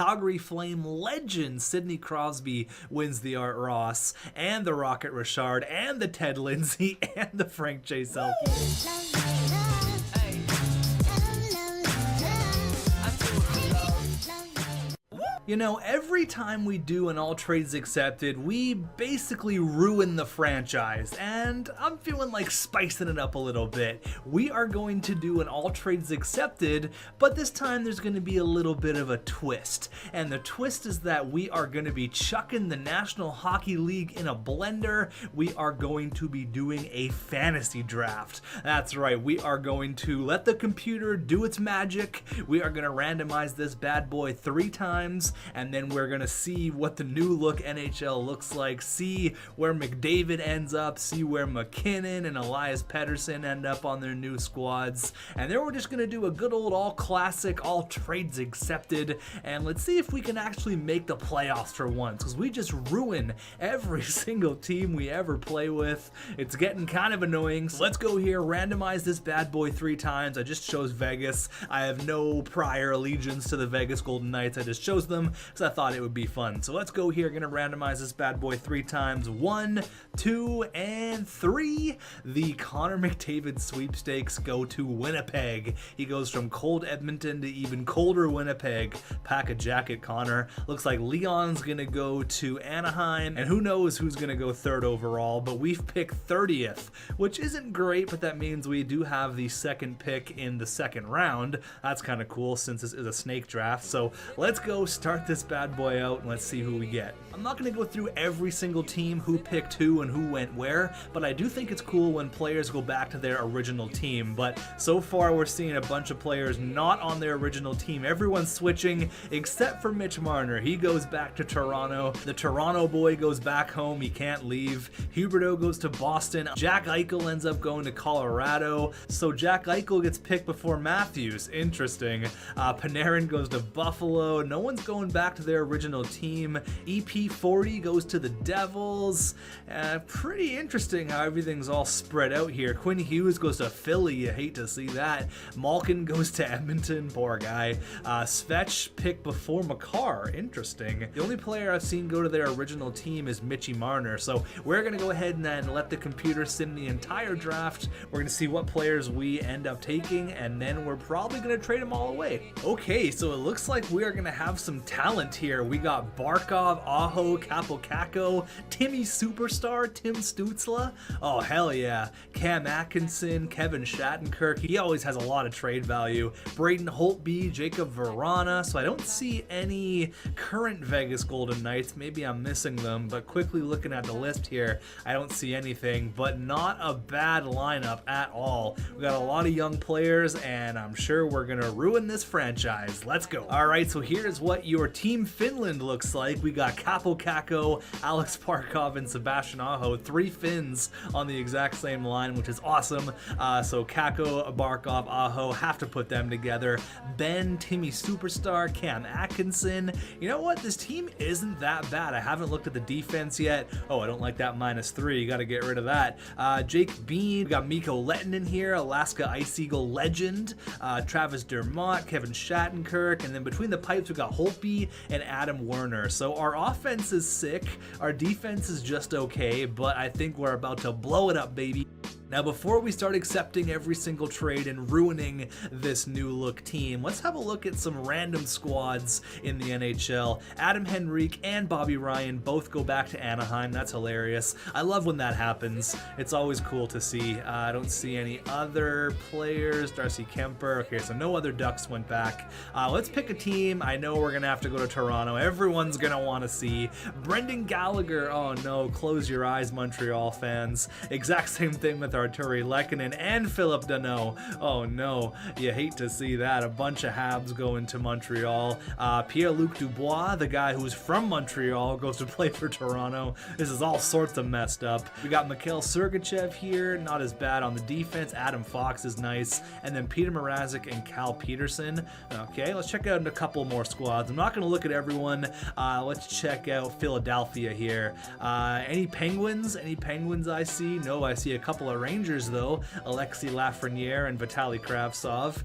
Calgary Flame legend Sidney Crosby wins the Art Ross, and the Rocket Richard, and the Ted Lindsay, and the Frank J. Selke. You know, every time we do an All Trades Accepted, we basically ruin the franchise, and I'm feeling like spicing it up a little bit. We are going to do an All Trades Accepted, but this time there's going to be a little bit of a twist. And the twist is that we are going to be chucking the National Hockey League in a blender. We are going to be doing a fantasy draft. That's right, we are going to let the computer do its magic. We are going to randomize this bad boy 3 times. And then we're gonna see what the new look NHL looks like, see where McDavid ends up, see where McKinnon and Elias Pettersson end up on their new squads, and then we're just gonna do a good old all classic, all trades accepted, and let's see if we can actually make the playoffs for once, because we just ruin every single team we ever play with. It's getting kind of annoying, so let's go here, randomize this bad boy 3 times. I just chose Vegas. I have no prior allegiance to the Vegas Golden Knights. I just chose them because I thought it would be fun. So let's go here, gonna randomize this bad boy 3 times. 1, 2, and 3. The Connor McDavid sweepstakes go to Winnipeg. He goes from cold Edmonton to even colder Winnipeg. Pack a jacket, Connor. Looks like Leon's gonna go to Anaheim, and who knows who's gonna go 3rd overall, but we've picked 30th, which isn't great, but that means we do have the 2nd pick in the 2nd round. That's kind of cool since this is a snake draft. So let's go start this bad boy out and let's see who we get. I'm not going to go through every single team who picked who and who went where, but I do think it's cool when players go back to their original team. But so far we're seeing a bunch of players not on their original team. Everyone's switching except for Mitch Marner. He goes back to Toronto. The Toronto boy goes back home. He can't leave. Huberdeau goes to Boston. Jack Eichel ends up going to Colorado. So Jack Eichel gets picked before Matthews. Interesting. Panarin goes to Buffalo. No one's going back to their original team. EP40 goes to the Devils. Pretty interesting how everything's all spread out here. Quinn Hughes goes to Philly. You hate to see that. Malkin goes to Edmonton. Poor guy. Svech picked before Makar. Interesting. The only player I've seen go to their original team is Mitchie Marner. So we're going to go ahead and then let the computer sim the entire draft. We're going to see what players we end up taking, and then we're probably going to trade them all away. Okay, so it looks like we are going to have some talent here. We got Barkov, Aho, Capocacco, Timmy Superstar, Tim Stützle. Oh, hell yeah. Cam Atkinson, Kevin Shattenkirk. He always has a lot of trade value. Braden Holtby, Jacob Verana. So I don't see any current Vegas Golden Knights. Maybe I'm missing them, but quickly looking at the list here, I don't see anything, but not a bad lineup at all. We got a lot of young players, and I'm sure we're going to ruin this franchise. Let's go. All right, so here's what your Team Finland looks like. We got Capocacco, Alex Barkov, and Sebastian Aho. 3 Finns on the exact same line, which is awesome. So Kakko, Barkov, Aho, have to put them together. Ben, Timmy Superstar, Cam Atkinson. You know what? This team isn't that bad. I haven't looked at the defense yet. Oh, I don't like that -3. You got to get rid of that. Jake Bean. We got Mikko Lehtinen here, Alaska Ice Eagle legend. Travis Dermott, Kevin Shattenkirk, and then between the pipes we got Holtby and Adam Werner. So our offense is sick, our defense is just okay, but I think we're about to blow it up, baby. Now, before we start accepting every single trade and ruining this new look team, let's have a look at some random squads in the NHL. Adam Henrique and Bobby Ryan both go back to Anaheim. That's hilarious. I love when that happens. It's always cool to see. I don't see any other players. Darcy Kemper. Okay, so no other Ducks went back. Let's pick a team. I know we're going to have to go to Toronto. Everyone's going to want to see Brendan Gallagher. Oh no, close your eyes, Montreal fans. Exact same thing with our Arturi Lehkonen and Philip Danault. Oh no, you hate to see that. A bunch of Habs going to Montreal. Pierre-Luc Dubois, the guy who's from Montreal, goes to play for Toronto. This is all sorts of messed up. We got Mikhail Sergachev here, not as bad on the defense. Adam Fox is nice. And then Peter Mrazek and Cal Peterson. Okay, let's check out a couple more squads. I'm not going to look at everyone. Let's check out Philadelphia here. Any Penguins? Any Penguins I see? No, I see a couple of Rangers Rangers, though. Alexei Lafreniere and Vitaly Kravtsov.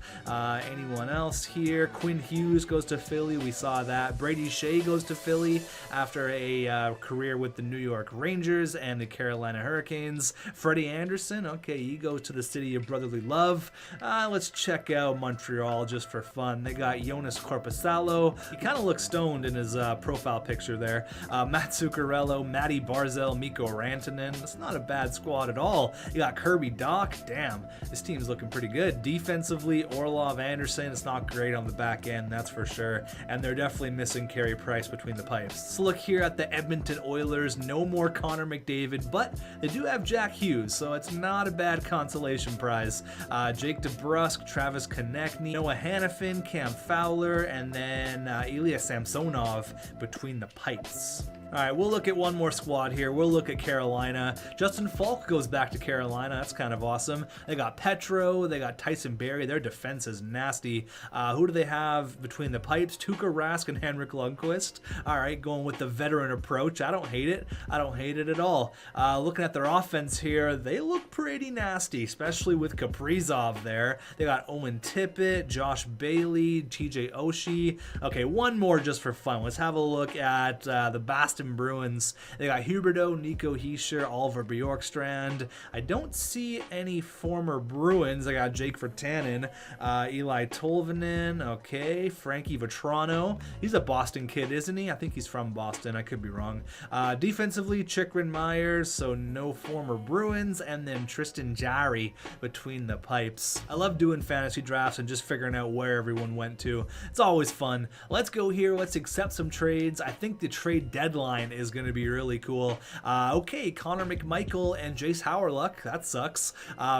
Anyone else here? Quinn Hughes goes to Philly. We saw that. Brady Shea goes to Philly after a career with the New York Rangers and the Carolina Hurricanes. Freddie Anderson, okay, he goes to the city of brotherly love. Let's check out Montreal just for fun. They got Jonas Korpisalo. He kind of looks stoned in his profile picture there. Matt Zuccarello, Matty Barzal, Mikko Rantanen. It's not a bad squad at all. You got Kirby Dach. Damn, this team's looking pretty good. Defensively, Orlov, Anderson. It's not great on the back end, that's for sure. And they're definitely missing Carey Price between the pipes. Let's look here at the Edmonton Oilers. No more Connor McDavid, but they do have Jack Hughes, so it's not a bad consolation prize. Jake DeBrusk, Travis Konechny, Noah Hannafin, Cam Fowler, and then Ilya Samsonov between the pipes. All right, we'll look at one more squad here. We'll look at Carolina. Justin Falk goes back to Carolina. That's kind of awesome. They got Petro. They got Tyson Barrie. Their defense is nasty. Who do they have between the pipes? Tuukka Rask and Henrik Lundqvist. All right, going with the veteran approach. I don't hate it. I don't hate it at all. Looking at their offense here, they look pretty nasty, especially with Kaprizov there. They got Owen Tippett, Josh Bailey, TJ Oshie. Okay, one more just for fun. Let's have a look at the Boston Bruins. They got Huberdeau, Nico Hischier, Oliver Bjorkstrand. I don't see any former Bruins. I got Jake Virtanen, Eli Tolvanen, okay, Frankie Vetrano. He's a Boston kid, isn't he? I think he's from Boston. I could be wrong. Defensively, Chikrin Myers, so no former Bruins, and then Tristan Jarry between the pipes. I love doing fantasy drafts and just figuring out where everyone went to. It's always fun. Let's go here. Let's accept some trades. I think the trade deadline is going to be really cool. Okay, Connor McMichael and Jace Howerluck. That sucks.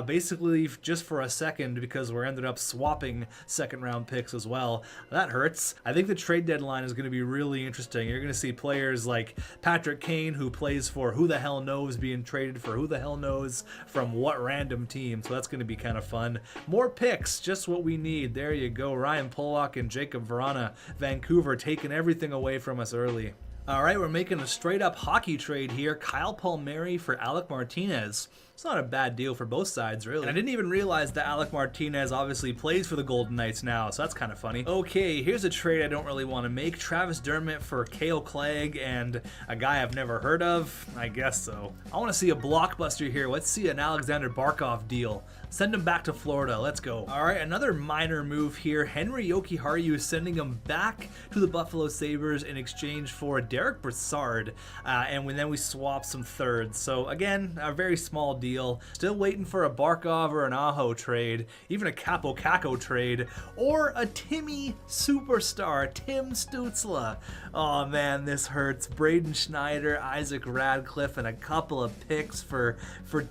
Basically, just for a second, because we're ended up swapping second round picks as well. That hurts. I think the trade deadline is going to be really interesting. You're going to see players like Patrick Kane, who plays for who the hell knows, being traded for who the hell knows from what random team. So that's going to be kind of fun. More picks, just what we need. There you go. Ryan Pollock and Jacob Vrana. Vancouver taking everything away from us early. All right, we're making a straight-up hockey trade here. Kyle Palmieri for Alec Martinez. It's not a bad deal for both sides, really. And I didn't even realize that Alec Martinez obviously plays for the Golden Knights now, so that's kind of funny. Okay, here's a trade I don't really want to make. Travis Dermott for Cale Clegg and a guy I've never heard of. I guess so. I want to see a blockbuster here. Let's see an Alexander Barkov deal. Send him back to Florida. Let's go. All right, another minor move here. Henry Jokiharju is sending him back to the Buffalo Sabres in exchange for Derek Brassard, and then we swap some thirds. So again, a very small deal. Still waiting for a Barkov or an Aho trade, even a Capo Caco trade, or a Timmy superstar, Tim Stützle. Oh man, this hurts. Braden Schneider, Isaac Radcliffe, and a couple of picks for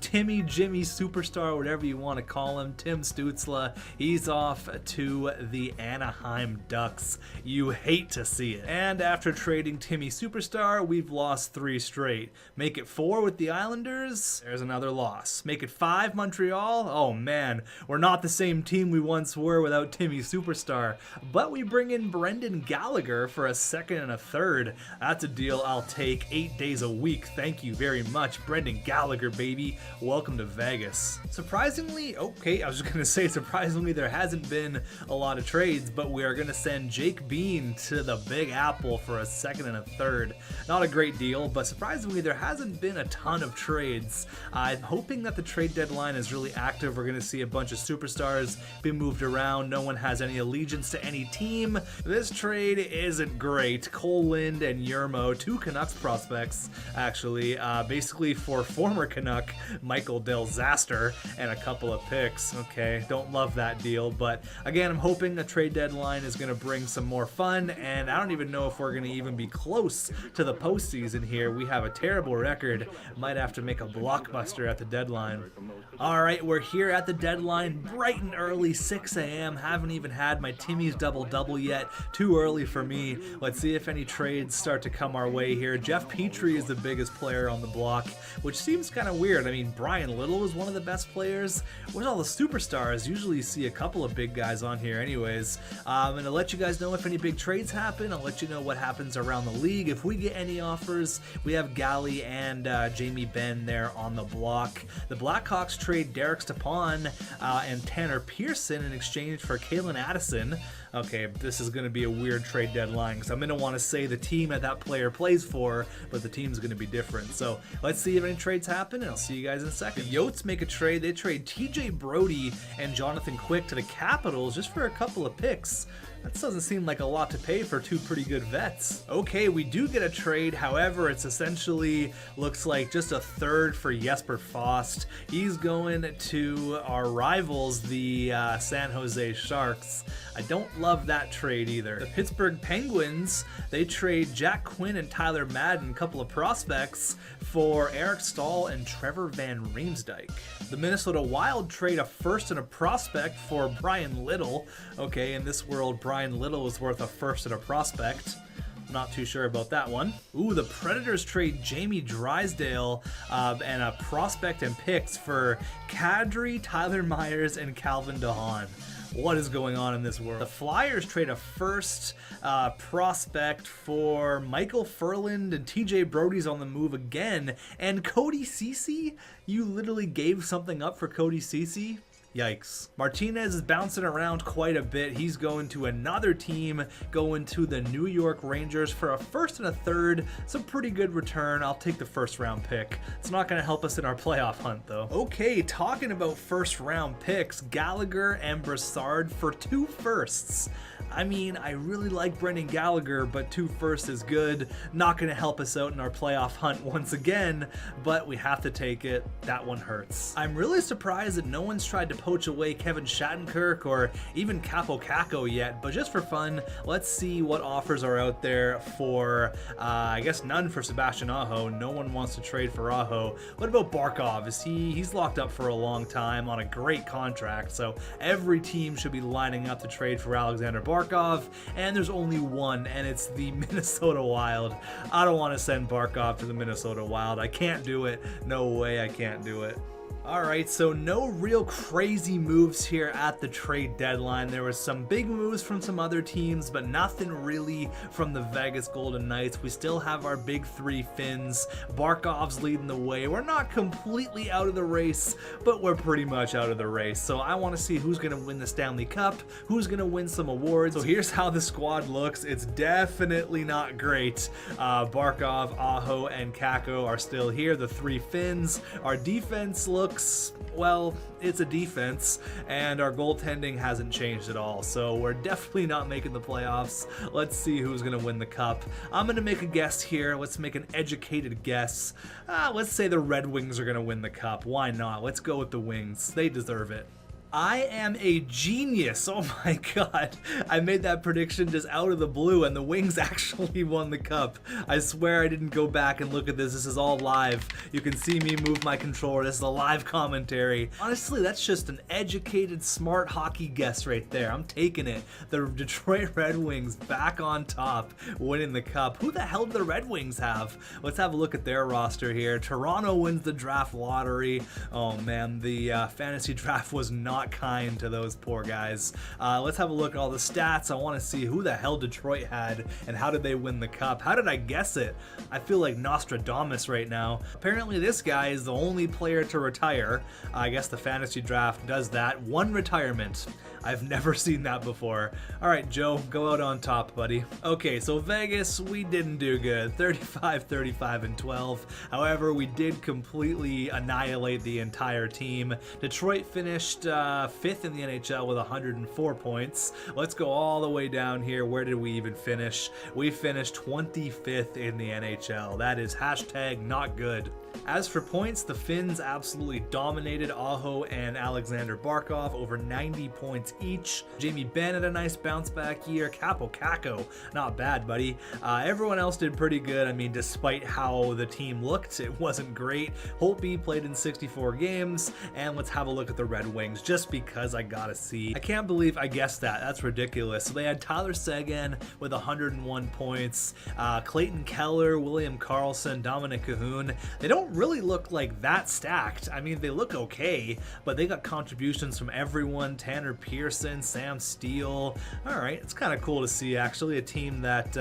Timmy, Jimmy superstar, whatever you want to call him, Tim Stützle. He's off to the Anaheim Ducks. You hate to see it. And after trading Timmy superstar, we've lost 3 straight. Make it 4 with the Islanders. There's another loss. Make it 5 Montreal. Oh man, we're not the same team we once were without Timmy superstar. But we bring in Brendan Gallagher for a second and a third. That's a deal I'll take 8 days a week. Thank you very much, Brendan Gallagher, baby. Welcome to Vegas. Surprisingly, okay, I was just gonna say surprisingly there hasn't been a lot of trades, but we are gonna send Jake Bean to the Big Apple for a second and a third. Not a great deal, but surprisingly there hasn't been a ton of trades. I'm hoping that the trade deadline is really active. We're going to see a bunch of superstars be moved around. No one has any allegiance to any team. This trade isn't great. Cole Lind and Yermo, 2 Canucks prospects, actually, basically for former Canuck Michael Del Zaster and a couple of picks. Okay, don't love that deal, but again, I'm hoping the trade deadline is going to bring some more fun, and I don't even know if we're going to even be close to the postseason here. We have a terrible record. Might have to make a blockbuster at the deadline. All right, we're here at the deadline, bright and early, 6 a.m. Haven't even had my Timmy's double-double yet. Too early for me. Let's see if any trades start to come our way here. Jeff Petrie is the biggest player on the block, which seems kind of weird. I mean, Brian Little is one of the best players. Where's all the superstars? Usually you see a couple of big guys on here anyways. I'm going to let you guys know if any big trades happen. I'll let you know what happens around the league. If we get any offers, we have Gally and Jamie Benn there on the block. back. The Blackhawks trade Derek Stepan and Tanner Pearson in exchange for Kalen Addison. Okay, this is going to be a weird trade deadline because I'm going to want to say the team that player plays for, but the team's going to be different. So let's see if any trades happen, and I'll see you guys in a second. The Yotes make a trade. They trade TJ Brody and Jonathan Quick to the Capitals just for a couple of picks. That doesn't seem like a lot to pay for two pretty good vets. Okay, we do get a trade. However, it's essentially looks like just a third for Jesper Fast. He's going to our rivals, the San Jose Sharks. I don't love that trade either. The Pittsburgh Penguins, they trade Jack Quinn and Tyler Madden, a couple of prospects, for Eric Stahl and Trevor Van Riemsdyk. The Minnesota Wild trade a first and a prospect for Brian Little. Okay, in this world, Brian Little is worth a first and a prospect. Not too sure about that one. Ooh, the Predators trade Jamie Drysdale and a prospect and picks for Kadri, Tyler Myers, and Calvin DeHaan. What is going on in this world? The Flyers trade a first prospect for Michael Furland, and TJ Brody's on the move again. And Cody Ceci? You literally gave something up for Cody Ceci? Yikes. Martinez is bouncing around quite a bit. He's going to another team, going to the New York Rangers for a first and a third. It's a pretty good return. I'll take the first round pick. It's not going to help us in our playoff hunt though. Okay, talking about first round picks, Gallagher and Brassard for 2 firsts. I mean, I really like Brendan Gallagher, but 2 firsts is good. Not going to help us out in our playoff hunt once again, but we have to take it. That one hurts. I'm really surprised that no one's tried to poach away Kevin Shattenkirk or even Capo Caco yet, but just for fun, let's see what offers are out there for, I guess none for Sebastian Aho. No one wants to trade for Aho. What about Barkov? He's locked up for a long time on a great contract, so every team should be lining up to trade for Alexander Barkov, and there's only one, and it's the Minnesota Wild. I don't want to send Barkov to the Minnesota Wild. I can't do it. No way I can't do it. Alright, so no real crazy moves here at the trade deadline. There was some big moves from some other teams, but nothing really from the Vegas Golden Knights. We still have our big 3 Finns. Barkov's leading the way. We're not completely out of the race, but we're pretty much out of the race. So I want to see who's going to win the Stanley Cup, who's going to win some awards. So here's how the squad looks. It's definitely not great. Barkov, Aho, and Kako are still here, the 3 Finns. Our defense looks, well, it's a defense, and our goaltending hasn't changed at all, so we're definitely not making the playoffs. Let's see who's going to win the cup. I'm going to make a guess here. Let's make an educated guess. Let's say the Red Wings are going to win the cup. Why not? Let's go with the Wings. They deserve it. I am a genius. Oh my god. I made that prediction just out of the blue, and the Wings actually won the cup. I swear I didn't go back and look at this. This is all live. You can see me move my controller. This is a live commentary. Honestly, that's just an educated, smart hockey guess right there. I'm taking it. The Detroit Red Wings back on top, winning the cup. Who the hell do the Red Wings have? Let's have a look at their roster here. Toronto wins the draft lottery. Oh man, the fantasy draft was not kind to those poor guys. Let's have a look at all the stats. I want to see who the hell Detroit had and how did they win the cup. How did I guess it? I feel like Nostradamus right now. Apparently this guy is the only player to retire. I guess the fantasy draft does that. 1 retirement. I've never seen that before. All right, Joe, go out on top, buddy. Okay, so Vegas, we didn't do good. 35, 35, and 12. However, we did completely annihilate the entire team. Detroit finished 5th in the NHL with 104 points. Let's go all the way down here. Where did we even finish? We finished 25th in the NHL. That is hashtag not good. As for points, the Finns absolutely dominated Aho and Alexander Barkov, over 90 points each. Jamie Benn had a nice bounce back year. Capo Caco, not bad, buddy. Everyone else did pretty good. I mean, despite how the team looked, it wasn't great. Holtby played in 64 games, and let's have a look at the Red Wings. Just just because I gotta see. I can't believe I guessed that. That's ridiculous. So they had Tyler Seguin with 101 points, Clayton Keller, William Karlsson, Dominic Cahoon. They don't really look like that stacked. I mean, they look okay, but they got contributions from everyone. Tanner Pearson, Sam Steele. All right, it's kind of cool to see, actually, a team that,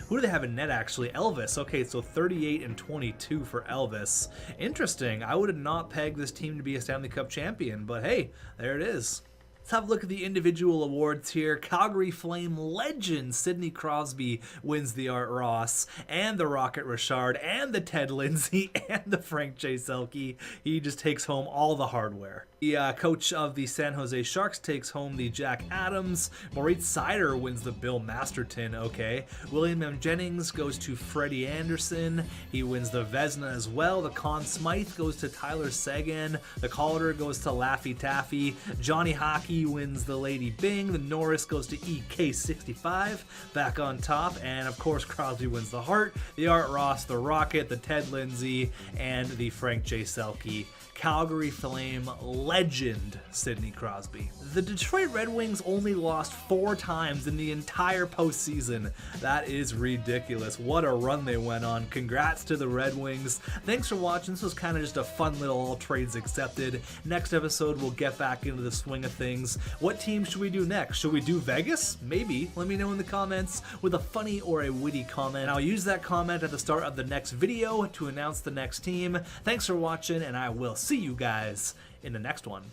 who do they have in net, actually? Elvis. Okay, so 38 and 22 for Elvis. Interesting. I would have not pegged this team to be a Stanley Cup champion, but hey, there it is. Let's have a look at the individual awards here. Calgary Flame legend Sidney Crosby wins the Art Ross, and the Rocket Richard, and the Ted Lindsay, and the Frank J. Selke. He just takes home all the hardware. The coach of the San Jose Sharks takes home the Jack Adams. Moritz Seider wins the Bill Masterton, okay. William M. Jennings goes to Freddie Anderson. He wins the Vezina as well. The Conn Smythe goes to Tyler Seguin. The Calder goes to Laffy Taffy. Johnny Hockey wins the Lady Bing. The Norris goes to EK65, back on top. And of course, Crosby wins the Hart, the Art Ross, the Rocket, the Ted Lindsay, and the Frank J. Selke. Calgary Flame legend Sidney Crosby. The Detroit Red Wings only lost 4 times in the entire postseason. That is ridiculous. What a run they went on. Congrats to the Red Wings. Thanks for watching. This was kind of just a fun little all trades accepted. Next episode, we'll get back into the swing of things. What team should we do next? Should we do Vegas? Maybe. Let me know in the comments with a funny or a witty comment. I'll use that comment at the start of the next video to announce the next team. Thanks for watching, and I will see you guys in the next one.